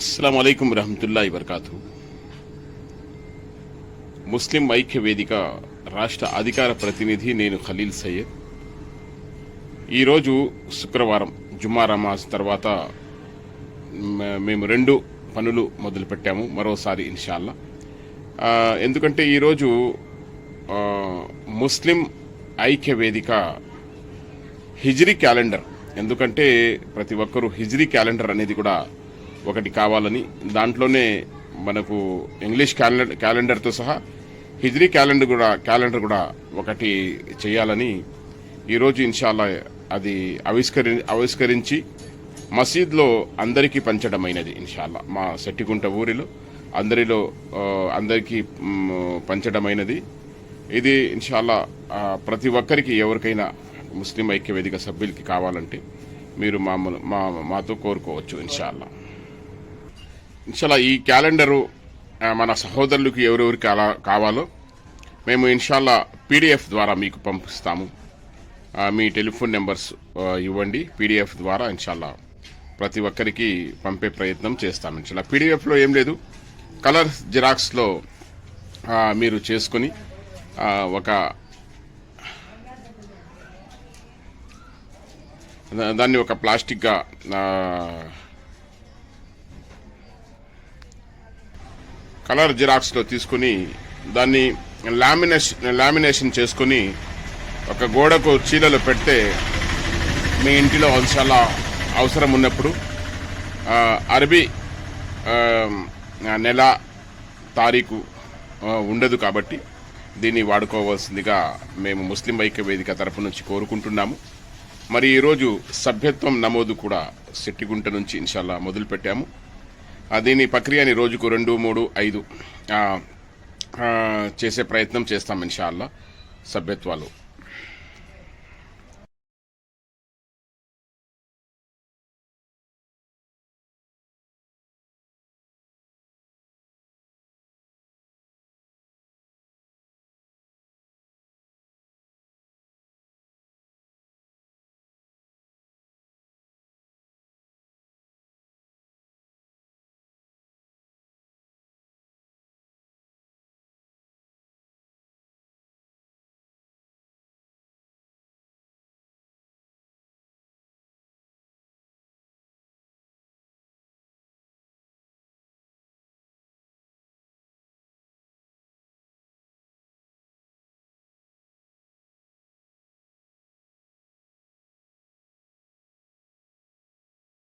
అస్సలాము అలైకుం వరహమతుల్లాహి వబర్కాతుహు. ముస్లిం ఐక్య వేదిక రాష్ట్ర అధికార ప్రతినిధి నేను ఖలీల్ సయ్యద్. ఈరోజు శుక్రవారం జుమ్మా నమాజ్ తర్వాత మేము 2 పనులు మొదలుపెట్టాము మరోసారి ఇన్షాల్లా. ఎందుకంటే ఈరోజు ముస్లిం ఐక్య వేదిక హిజ్రీ క్యాలెండర్, ఎందుకంటే ప్రతి ఒక్కరూ హిజ్రీ క్యాలెండర్ అనేది కూడా ఒకటి కావాలని, దాంట్లోనే మనకు ఇంగ్లీష్ క్యాలెండర్తో సహా హిజ్రీ క్యాలెండర్ కూడా ఒకటి చేయాలని ఈరోజు ఇన్షాల్లా అది ఆవిష్కరించి మసీద్లో అందరికీ పంచడమైనది. ఇన్షాల్లా మా సెట్టిగుంట ఊరిలో అందరికీ పంచడమైనది. ఇది ఇన్షాల్లా ప్రతి ఒక్కరికి ఎవరికైనా ముస్లిం ఐక్య వేదిక సభ్యులకి కావాలంటే మీరు మాతో కోరుకోవచ్చు. ఇన్షాల్లా ఈ క్యాలెండరు మన సహోదరులకు ఎవరెవరికి అలా కావాలో మేము ఇన్షాల్లా పీడిఎఫ్ ద్వారా మీకు పంపిస్తాము. మీ టెలిఫోన్ నెంబర్స్ ఇవ్వండి, పీడిఎఫ్ ద్వారా ఇన్షాల్లా ప్రతి ఒక్కరికి పంపే ప్రయత్నం చేస్తాం. ఇన్షాల్లా పీడిఎఫ్లో ఏం లేదు, కలర్ జిరాక్స్లో మీరు చేసుకుని దాన్ని ఒక ప్లాస్టిక్గా కలర్ జిరాక్స్లో తీసుకుని దాన్ని లామినేషన్ చేసుకుని ఒక గోడకు చీలలో పెడితే మీ ఇంటిలో చాలా అవసరం ఉన్నప్పుడు అరబీ నెల తారీఖు ఉండదు కాబట్టి దీన్ని వాడుకోవాల్సిందిగా మేము ముస్లిం ఐక్య వేదిక తరపు నుంచి కోరుకుంటున్నాము. మరి ఈరోజు సభ్యత్వం నమోదు కూడా సెట్టిగుంట నుంచి ఇన్షాల్లా మొదలుపెట్టాము. దీని ప్రక్రియని రోజుకు 2, 3, 5 చేసే ప్రయత్నం చేస్తాం ఇన్షాల్లా సభ్యత్వాలు.